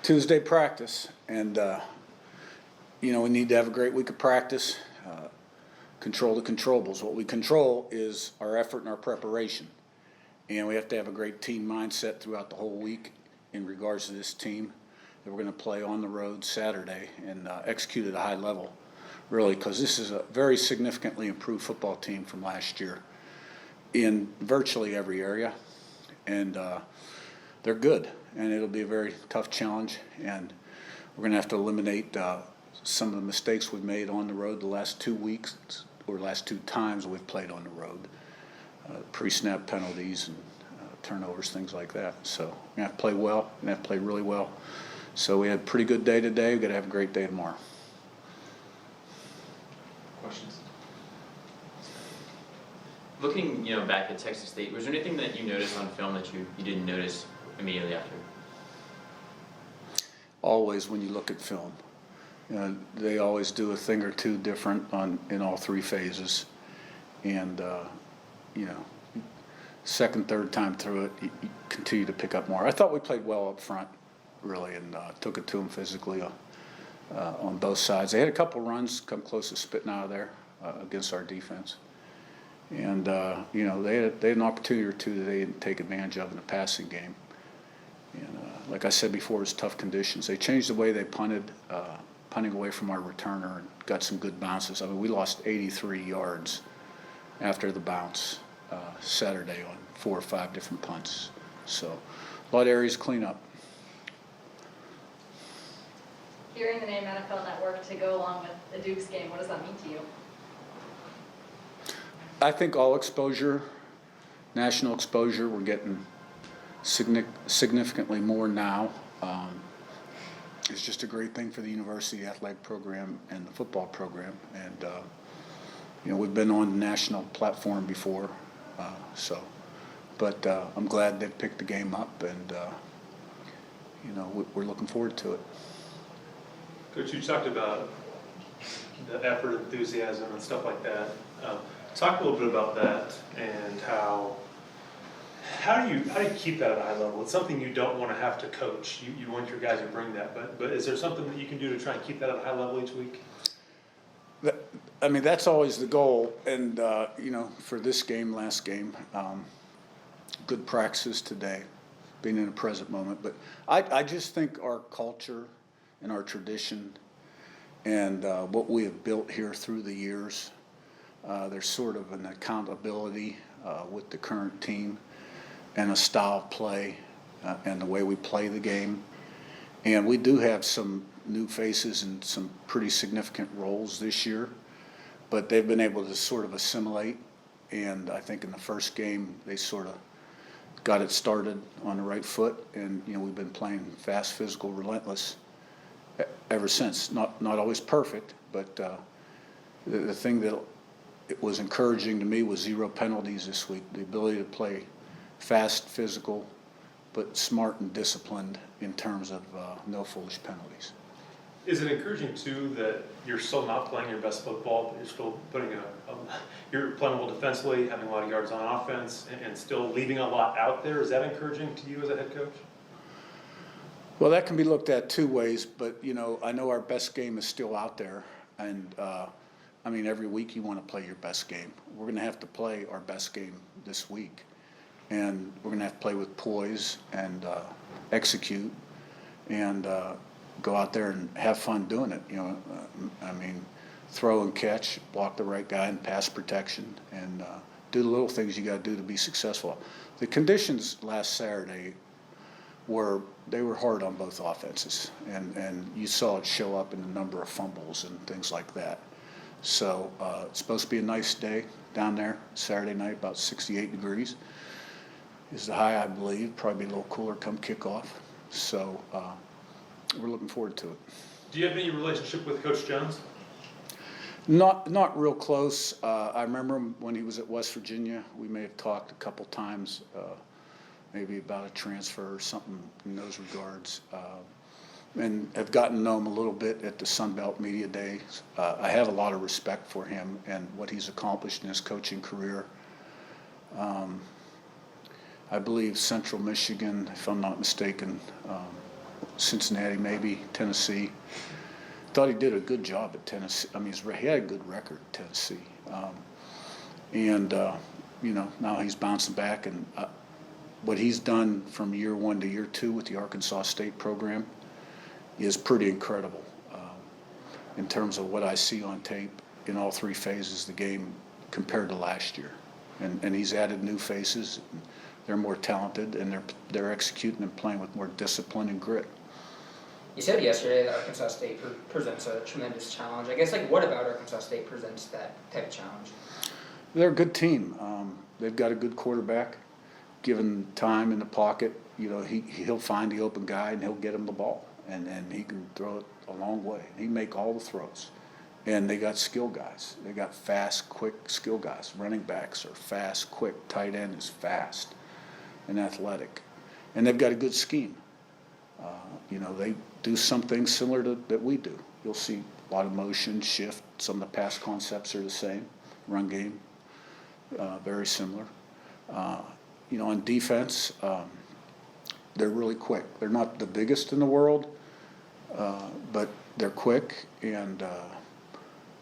Tuesday practice, and we need to have a great week of practice. Control the controllables. What we control is our effort and our preparation, and we have to have a great team mindset throughout the whole week in regards to this team that we're going to play on the road Saturday and execute at a high level, really, because this is a very significantly improved football team from last year in virtually every area, and they're good, and it'll be a very tough challenge, and we're going to have to eliminate some of the mistakes we've made on the road the last 2 weeks or last 2 times we've played on the road, pre-snap penalties and turnovers, things like that. So we're going to have to play well, we're going to have to play really well. So we had a pretty good day today, we're going to have a great day tomorrow. Questions? Looking, back at Texas State, was there anything that you noticed on film that you didn't notice immediately after? Always, when you look at film, they always do a thing or two different in all 3 phases, and second, third time through it, you continue to pick up more. I thought we played well up front, really, and took it to them physically on both sides. They had a couple runs come close to spitting out of there against our defense. And, they had an opportunity or two that they didn't take advantage of in the passing game. And like I said before, it was tough conditions. They changed the way they punted, punting away from our returner, and got some good bounces. I mean, we lost 83 yards after the bounce Saturday on 4 or 5 different punts. So a lot of areas to clean up. Hearing the name NFL Network to go along with the Dukes game, what does that mean to you? I think all exposure, national exposure, we're getting significantly more now. It's just a great thing for the university athletic program and the football program. And, we've been on the national platform before, but I'm glad they picked the game up, and, we're looking forward to it. Coach, you talked about the effort, enthusiasm, and stuff like that. Talk a little bit about that and how do you keep that at a high level? It's something you don't want to have to coach. You want your guys to bring that, but is there something that you can do to try and keep that at a high level each week? That's always the goal, and for this game, last game, good practices today, being in the present moment. But I just think our culture and our tradition and what we have built here through the years, there's sort of an accountability with the current team and a style of play and the way we play the game. And we do have some new faces and some pretty significant roles this year, but they've been able to sort of assimilate. And I think in the first game, they sort of got it started on the right foot. And, we've been playing fast, physical, relentless ever since. Not always perfect, but the thing that it was encouraging to me was 0 penalties this week. The ability to play fast, physical, but smart and disciplined in terms of no foolish penalties. Is it encouraging too that you're still not playing your best football, but you're still putting you're playing well defensively, having a lot of yards on offense, and still leaving a lot out there? Is that encouraging to you as a head coach? Well, that can be looked at 2 ways, but I know our best game is still out there, and every week you want to play your best game. We're going to have to play our best game this week, and we're going to have to play with poise and execute and go out there and have fun doing it. Throw and catch, block the right guy, and pass protection, and do the little things you got to do to be successful. The conditions last Saturday were hard on both offenses, and you saw it show up in the number of fumbles and things like that. So it's supposed to be a nice day down there Saturday night, about 68 degrees is the high, I believe. Probably be a little cooler come kickoff. So we're looking forward to it. Do you have any relationship with Coach Jones? Not real close. I remember him when he was at West Virginia. We may have talked a couple times, maybe about a transfer or something in those regards. And have gotten to know him a little bit at the Sun Belt Media Days. I have a lot of respect for him and what he's accomplished in his coaching career. I believe Central Michigan, if I'm not mistaken, Cincinnati, maybe Tennessee. Thought he did a good job at Tennessee. I mean, he had a good record at Tennessee. Now he's bouncing back, and what he's done from year 1 to year 2 with the Arkansas State program is pretty incredible in terms of what I see on tape in all 3 phases of the game compared to last year. And he's added new faces. They're more talented, and they're executing and playing with more discipline and grit. You said yesterday that Arkansas State presents a tremendous challenge. I guess, what about Arkansas State presents that type of challenge? They're a good team. They've got a good quarterback. Given time in the pocket, he'll find the open guy and he'll get him the ball, and he can throw it a long way. He make all the throws, and they got skill guys. They got fast, quick skill guys. Running backs are fast, quick. Tight end is fast and athletic, and they've got a good scheme. They do some things similar to that we do. You'll see a lot of motion, shift. Some of the pass concepts are the same. Run game, very similar. On defense, they're really quick. They're not the biggest in the world, but they're quick, and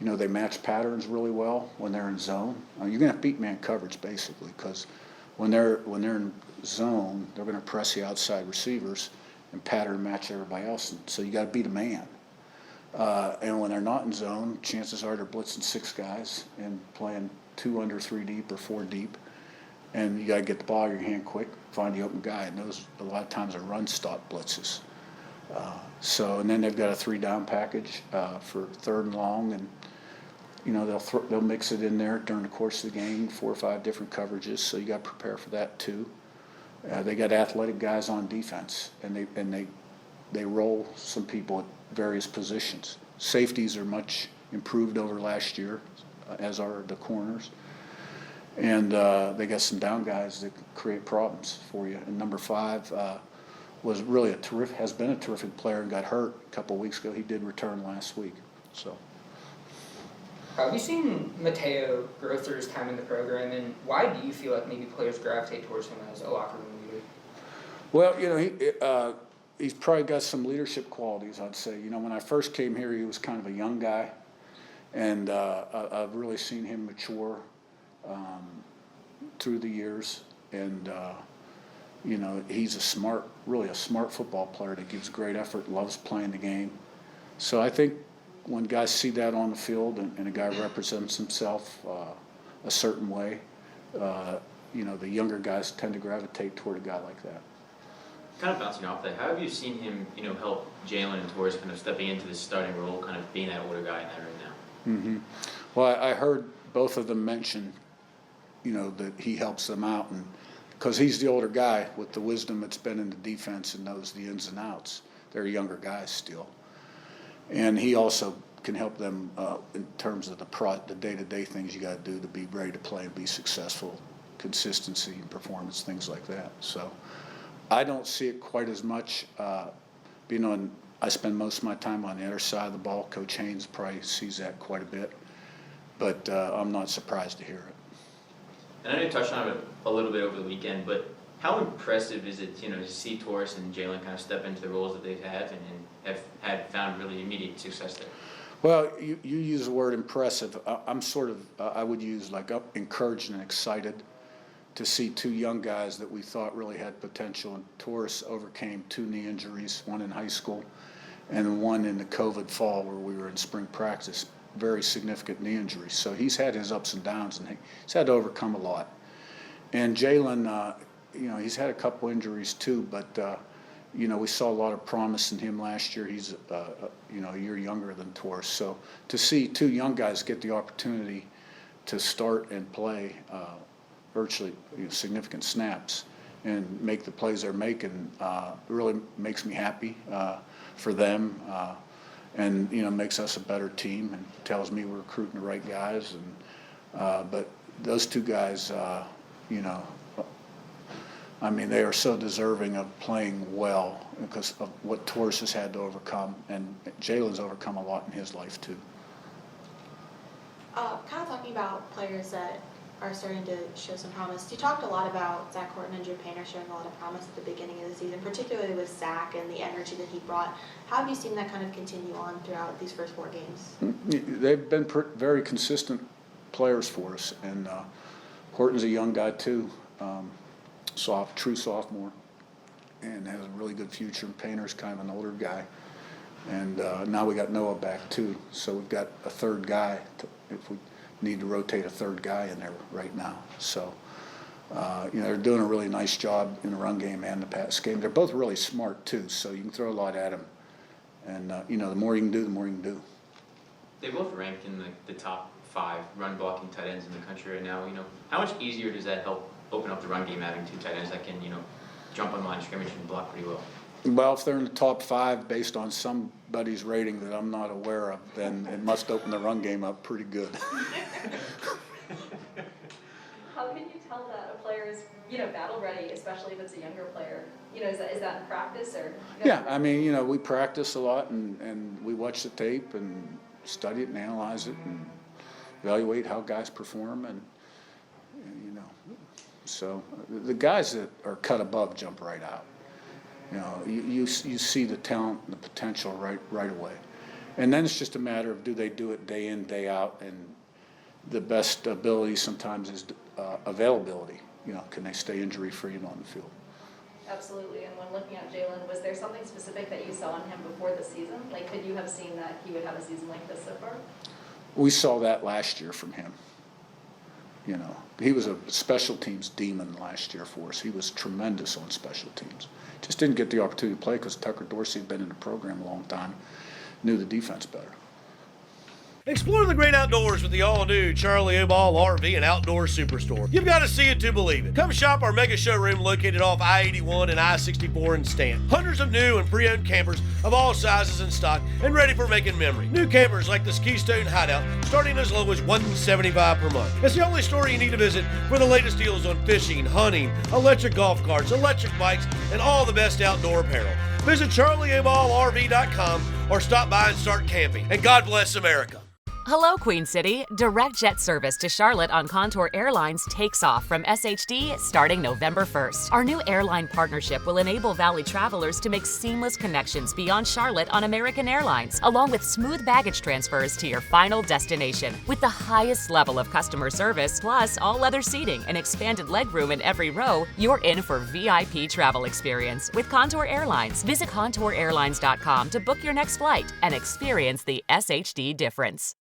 they match patterns really well when they're in zone. You're going to have beat man coverage basically, because when they're in zone, they're going to press the outside receivers and pattern match everybody else. And so you got to beat a man. And when they're not in zone, chances are they're blitzing 6 guys and playing 2 under 3 deep or 4 deep. And you got to get the ball in your hand quick, find the open guy. And those, a lot of times, are run stop blitzes. And then they've got a 3-down package for 3rd and long. And, they'll mix it in there during the course of the game, 4 or 5 different coverages. So you got to prepare for that too. They got athletic guys on defense, and they roll some people at various positions. Safeties are much improved over last year, as are the corners. And they got some down guys that create problems for you. And number 5 was really has been a terrific player and got hurt a couple of weeks ago. He did return last week. So. Have you seen Mateo grow through his time in the program, and why do you feel like maybe players gravitate towards him as a locker room leader? Well, he's probably got some leadership qualities, I'd say. When I first came here, he was kind of a young guy, and I've really seen him mature through the years. And, he's really a smart football player that gives great effort, loves playing the game. So I think when guys see that on the field and a guy represents himself a certain way, the younger guys tend to gravitate toward a guy like that. Kind of bouncing off that, how have you seen him, help Jalen and Torres kind of stepping into this starting role, kind of being that older guy in that right now? Mm-hmm. Well, I heard both of them mention, that he helps them out, and because he's the older guy with the wisdom that's been in the defense and knows the ins and outs. They're younger guys still. And he also can help them in terms of the day-to-day things you got to do to be ready to play and be successful, consistency and performance, things like that. So I don't see it quite as much. I spend most of my time on the other side of the ball. Coach Haynes probably sees that quite a bit, but I'm not surprised to hear it. And I know you touched on it a little bit over the weekend, but how impressive is it, to see Torres and Jalen kind of step into the roles that they've had and have found really immediate success there? Well, you use the word impressive. I'm sort of, I would use encouraged and excited to see 2 young guys that we thought really had potential. And Torres overcame 2 knee injuries, one in high school and one in the COVID fall where we were in spring practice, very significant knee injuries. So he's had his ups and downs, and he's had to overcome a lot. And Jalen, he's had a couple injuries too, but we saw a lot of promise in him last year. He's a year younger than Torres. So to see 2 young guys get the opportunity to start and play virtually significant snaps and make the plays they're making really makes me happy for them, and makes us a better team and tells me we're recruiting the right guys. And but those 2 guys, they are so deserving of playing well because of what Torres has had to overcome, and Jalen's overcome a lot in his life too. Kind of talking about players that are starting to show some promise. You talked a lot about Zach Horton and Drew Painter showing a lot of promise at the beginning of the season, particularly with Zach and the energy that he brought. How have you seen that kind of continue on throughout these first 4 games? They've been very consistent players for us, and Horton's a young guy too, true sophomore, and has a really good future. And Painter's kind of an older guy, and now we got Noah back too, so we've got a third guy if we need to rotate a third guy in there right now. So, they're doing a really nice job in the run game and the pass game. They're both really smart too, so you can throw a lot at them. And, the more you can do, the more you can do. They both ranked in the top 5 run blocking tight ends in the country right now. How much easier does that help open up the run game having 2 tight ends that can, jump on the line of scrimmage and block pretty well? Well, if they're in the top 5 based on somebody's rating that I'm not aware of, then it must open the run game up pretty good. How can you tell that a player is, battle ready, especially if it's a younger player? Is that in practice or? Yeah, I mean, we practice a lot and we watch the tape and study it and analyze it and evaluate how guys perform and so the guys that are cut above jump right out. You see the talent and the potential right away. And then it's just a matter of do they do it day in, day out, and the best ability sometimes is availability. Can they stay injury-free and on the field? Absolutely, and when looking at Jalen, was there something specific that you saw in him before the season? Like, could you have seen that he would have a season like this so far? We saw that last year from him. He was a special teams demon last year for us. He was tremendous on special teams. Just didn't get the opportunity to play because Tucker Dorsey had been in the program a long time, knew the defense better. Explore the great outdoors with the all-new Charlie Oball RV and Outdoor Superstore. You've got to see it to believe it. Come shop our mega showroom located off I-81 and I-64 in Stanton. Hundreds of new and pre-owned campers of all sizes in stock and ready for making memory. New campers like this Keystone Hideout starting as low as $175 per month. It's the only store you need to visit for the latest deals on fishing, hunting, electric golf carts, electric bikes, and all the best outdoor apparel. Visit CharlieOballRV.com or stop by and start camping. And God bless America. Hello, Queen City. Direct jet service to Charlotte on Contour Airlines takes off from SHD starting November 1st. Our new airline partnership will enable Valley travelers to make seamless connections beyond Charlotte on American Airlines, along with smooth baggage transfers to your final destination. With the highest level of customer service, plus all leather seating and expanded legroom in every row, you're in for VIP travel experience with Contour Airlines. Visit ContourAirlines.com to book your next flight and experience the SHD difference.